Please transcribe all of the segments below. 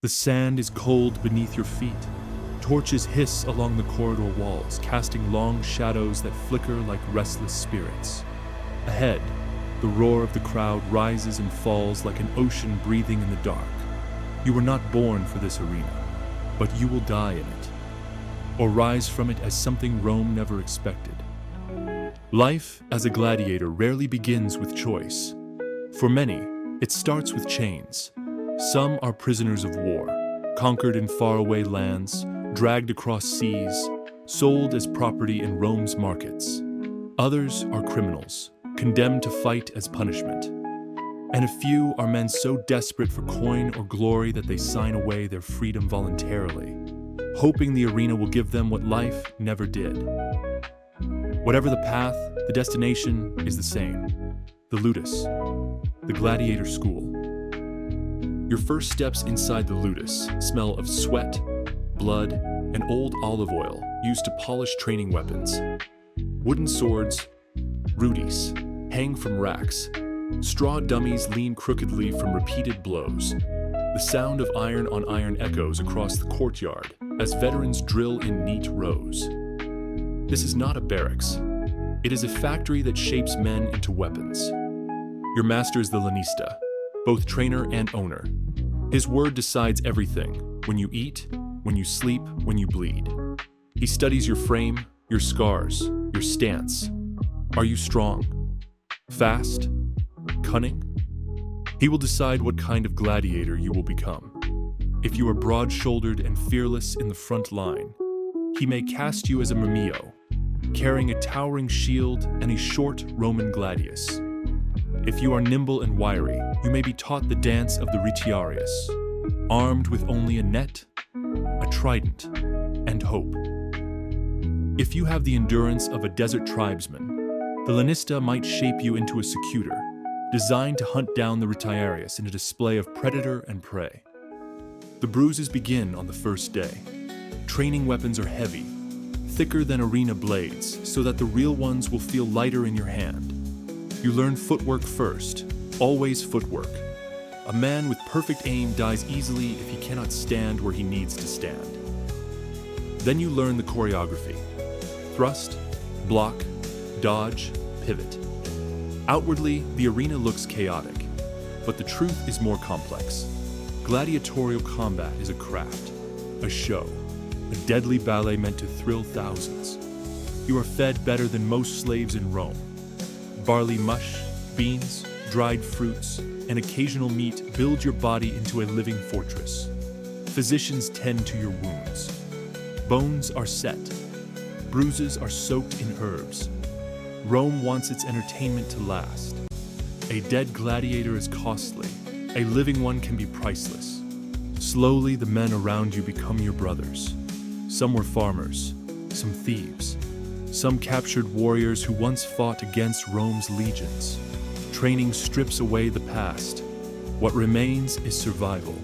The sand is cold beneath your feet. Torches hiss along the corridor walls, casting long shadows that flicker like restless spirits. Ahead, the roar of the crowd rises and falls like an ocean breathing in the dark. You were not born for this arena, but you will die in it, or rise from it as something Rome never expected. Life as a gladiator rarely begins with choice. For many, it starts with chains. Some are prisoners of war, conquered in faraway lands, dragged across seas, sold as property in Rome's markets. Others are criminals, condemned to fight as punishment. And a few are men so desperate for coin or glory that they sign away their freedom voluntarily, hoping the arena will give them what life never did. Whatever the path, the destination is the same: the ludus, the gladiator school. Your first steps inside the ludus smell of sweat, blood, and old olive oil used to polish training weapons. Wooden swords, rudis, hang from racks. Straw dummies lean crookedly from repeated blows. The sound of iron on iron echoes across the courtyard as veterans drill in neat rows. This is not a barracks. It is a factory that shapes men into weapons. Your master is the lenista, both trainer and owner. His word decides everything: when you eat, when you sleep, when you bleed. He studies your frame, your scars, your stance. Are you strong? Fast? Cunning? He will decide what kind of gladiator you will become. If you are broad-shouldered and fearless in the front line, he may cast you as a murmillo, carrying a towering shield and a short Roman gladius. If you are nimble and wiry, you may be taught the dance of the retiarius, armed with only a net, a trident, and hope. If you have the endurance of a desert tribesman, the lenista might shape you into a secutor, designed to hunt down the retiarius in a display of predator and prey. The bruises begin on the first day. Training weapons are heavy, thicker than arena blades, so that the real ones will feel lighter in your hand. You learn footwork first, always footwork. A man with perfect aim dies easily if he cannot stand where he needs to stand. Then you learn the choreography: thrust, block, dodge, pivot. Outwardly, the arena looks chaotic, but the truth is more complex. Gladiatorial combat is a craft, a show, a deadly ballet meant to thrill thousands. You are fed better than most slaves in Rome. Barley mush, beans, dried fruits, and occasional meat build your body into a living fortress. Physicians tend to your wounds. Bones are set. Bruises are soaked in herbs. Rome wants its entertainment to last. A dead gladiator is costly. A living one can be priceless. Slowly, the men around you become your brothers. Some were farmers, some thieves, some captured warriors who once fought against Rome's legions. Training strips away the past. What remains is survival.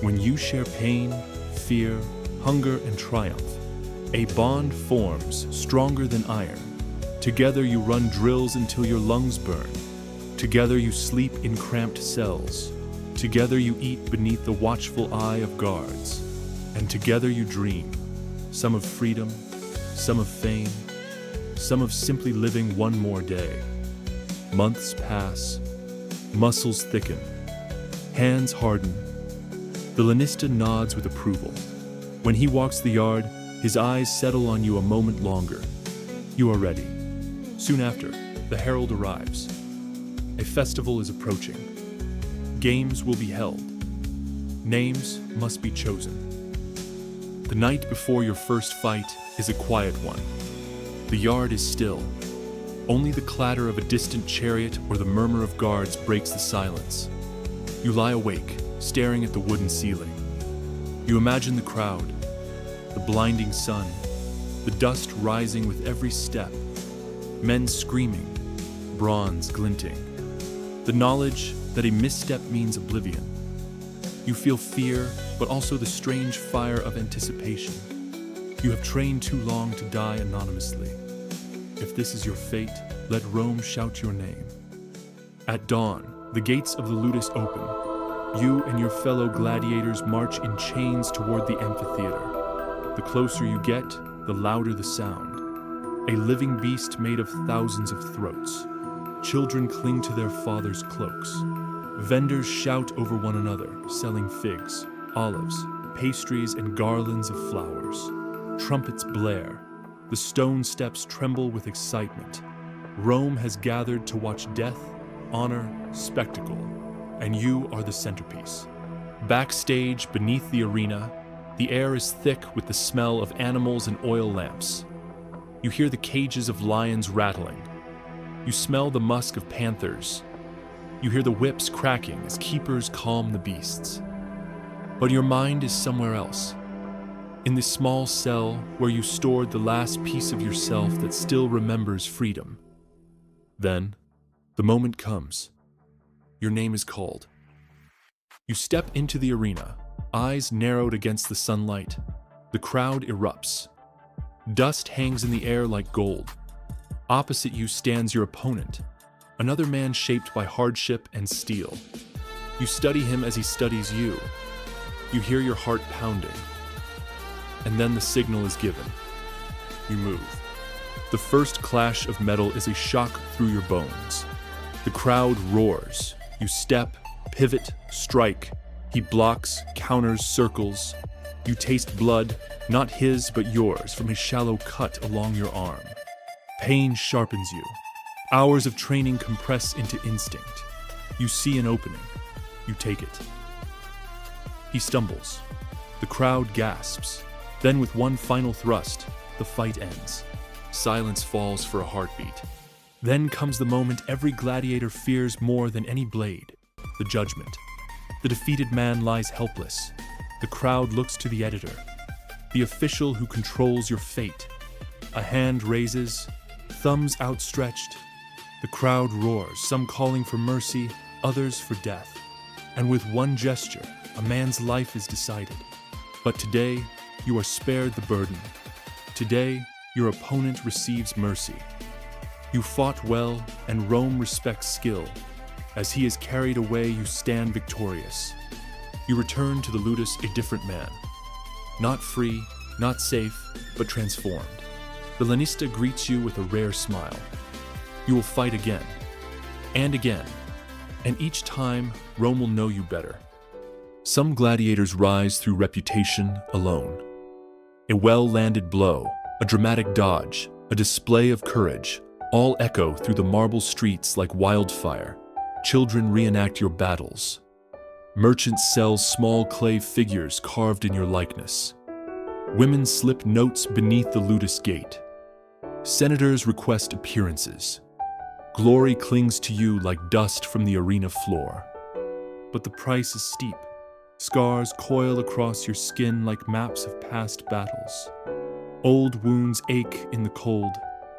When you share pain, fear, hunger, and triumph, a bond forms stronger than iron. Together you run drills until your lungs burn. Together you sleep in cramped cells. Together you eat beneath the watchful eye of guards. And together you dream, some of freedom, some of fame, some of simply living one more day. Months pass, muscles thicken, hands harden. The lenista nods with approval. When he walks the yard, his eyes settle on you a moment longer. You are ready. Soon after, the herald arrives. A festival is approaching. Games will be held. Names must be chosen. The night before your first fight is a quiet one. The yard is still. Only the clatter of a distant chariot or the murmur of guards breaks the silence. You lie awake, staring at the wooden ceiling. You imagine the crowd, the blinding sun, the dust rising with every step, men screaming, bronze glinting. The knowledge that a misstep means oblivion. You feel fear, but also the strange fire of anticipation. You have trained too long to die anonymously. If this is your fate, let Rome shout your name. At dawn, the gates of the ludus open. You and your fellow gladiators march in chains toward the amphitheater. The closer you get, the louder the sound. A living beast made of thousands of throats. Children cling to their fathers' cloaks. Vendors shout over one another, selling figs, olives, pastries, and garlands of flowers. Trumpets blare. The stone steps tremble with excitement. Rome has gathered to watch death, honor, spectacle, and you are the centerpiece. Backstage, beneath the arena, the air is thick with the smell of animals and oil lamps. You hear the cages of lions rattling. You smell the musk of panthers. You hear the whips cracking as keepers calm the beasts. But your mind is somewhere else. In the small cell where you stored the last piece of yourself that still remembers freedom. Then, the moment comes. Your name is called. You step into the arena, eyes narrowed against the sunlight. The crowd erupts. Dust hangs in the air like gold. Opposite you stands your opponent, another man shaped by hardship and steel. You study him as he studies you. You hear your heart pounding. And then the signal is given. You move. The first clash of metal is a shock through your bones. The crowd roars. You step, pivot, strike. He blocks, counters, circles. You taste blood, not his but yours, from a shallow cut along your arm. Pain sharpens you. Hours of training compress into instinct. You see an opening. You take it. He stumbles. The crowd gasps. Then with one final thrust, the fight ends. Silence falls for a heartbeat. Then comes the moment every gladiator fears more than any blade, the judgment. The defeated man lies helpless. The crowd looks to the editor, the official who controls your fate. A hand raises, thumbs outstretched. The crowd roars, some calling for mercy, others for death. And with one gesture, a man's life is decided. But today, you are spared the burden. Today, your opponent receives mercy. You fought well, and Rome respects skill. As he is carried away, you stand victorious. You return to the ludus a different man. Not free, not safe, but transformed. The lenista greets you with a rare smile. You will fight again, and each time, Rome will know you better. Some gladiators rise through reputation alone. A well-landed blow, a dramatic dodge, a display of courage, all echo through the marble streets like wildfire. Children reenact your battles. Merchants sell small clay figures carved in your likeness. Women slip notes beneath the ludus gate. Senators request appearances. Glory clings to you like dust from the arena floor. But the price is steep. Scars coil across your skin like maps of past battles. Old wounds ache in the cold.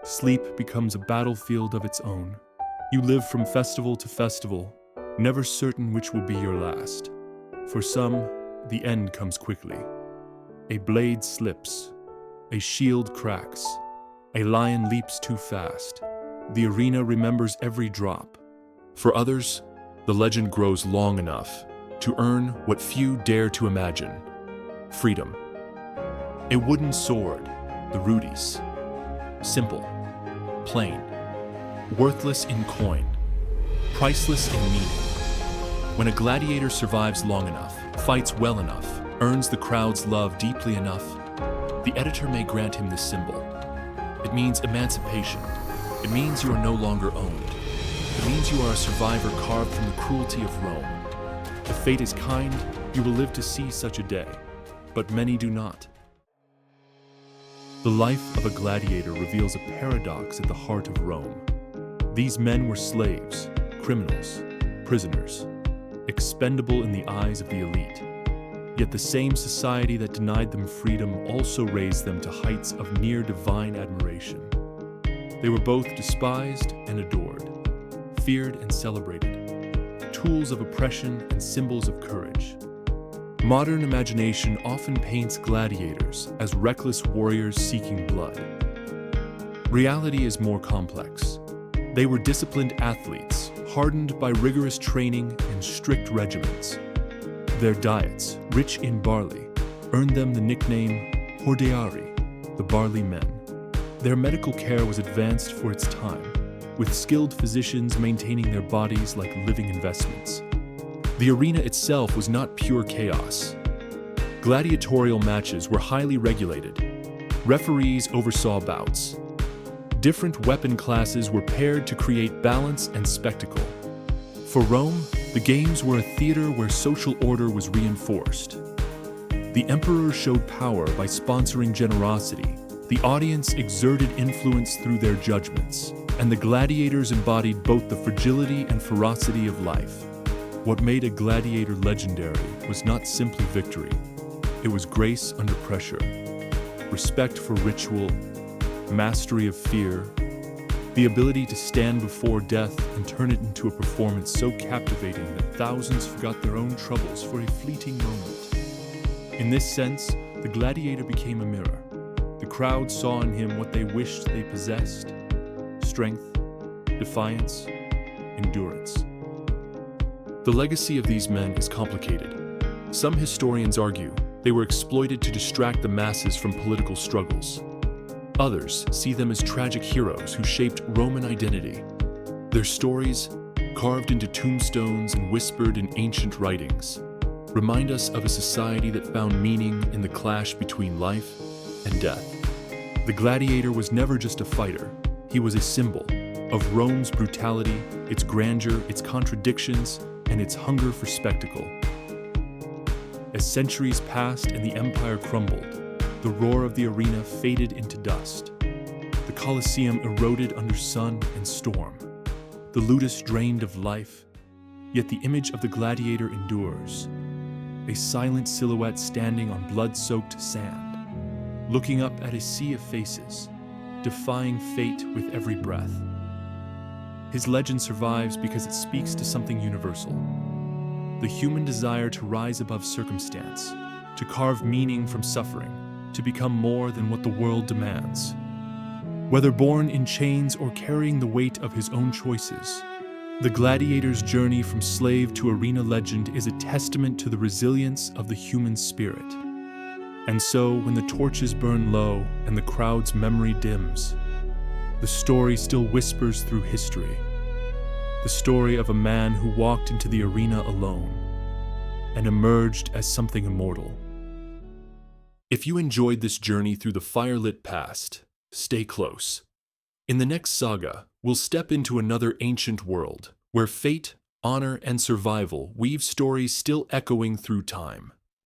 Sleep becomes a battlefield of its own. You live from festival to festival, never certain which will be your last. For some, the end comes quickly. A blade slips. A shield cracks. A lion leaps too fast. The arena remembers every drop. For others, the legend grows long enough to earn what few dare to imagine: freedom. A wooden sword, the rudis. Simple, plain, worthless in coin, priceless in meaning. When a gladiator survives long enough, fights well enough, earns the crowd's love deeply enough, the editor may grant him this symbol. It means emancipation. It means you are no longer owned. It means you are a survivor carved from the cruelty of Rome. If fate is kind, you will live to see such a day, but many do not. The life of a gladiator reveals a paradox at the heart of Rome. These men were slaves, criminals, prisoners, expendable in the eyes of the elite. Yet the same society that denied them freedom also raised them to heights of near divine admiration. They were both despised and adored, feared and celebrated, tools of oppression and symbols of courage. Modern imagination often paints gladiators as reckless warriors seeking blood. Reality is more complex. They were disciplined athletes, hardened by rigorous training and strict regimens. Their diets, rich in barley, earned them the nickname hordearii, the barley men. Their medical care was advanced for its time, with skilled physicians maintaining their bodies like living investments. The arena itself was not pure chaos. Gladiatorial matches were highly regulated. Referees oversaw bouts. Different weapon classes were paired to create balance and spectacle. For Rome, the games were a theater where social order was reinforced. The emperor showed power by sponsoring generosity. The audience exerted influence through their judgments, and the gladiators embodied both the fragility and ferocity of life. What made a gladiator legendary was not simply victory. It was grace under pressure, respect for ritual, mastery of fear, the ability to stand before death and turn it into a performance so captivating that thousands forgot their own troubles for a fleeting moment. In this sense, the gladiator became a mirror. The crowd saw in him what they wished they possessed: strength, defiance, endurance. The legacy of these men is complicated. Some historians argue they were exploited to distract the masses from political struggles. Others see them as tragic heroes who shaped Roman identity. Their stories, carved into tombstones and whispered in ancient writings, remind us of a society that found meaning in the clash between life and death. The gladiator was never just a fighter. He was a symbol of Rome's brutality, its grandeur, its contradictions, and its hunger for spectacle. As centuries passed and the empire crumbled, the roar of the arena faded into dust. The Colosseum eroded under sun and storm. The ludus drained of life, yet the image of the gladiator endures, a silent silhouette standing on blood-soaked sand, looking up at a sea of faces, defying fate with every breath. His legend survives because it speaks to something universal: the human desire to rise above circumstance, to carve meaning from suffering, to become more than what the world demands. Whether born in chains or carrying the weight of his own choices, the gladiator's journey from slave to arena legend is a testament to the resilience of the human spirit. And so, when the torches burn low and the crowd's memory dims, the story still whispers through history. The story of a man who walked into the arena alone and emerged as something immortal. If you enjoyed this journey through the firelit past, stay close. In the next saga, we'll step into another ancient world where fate, honor, and survival weave stories still echoing through time.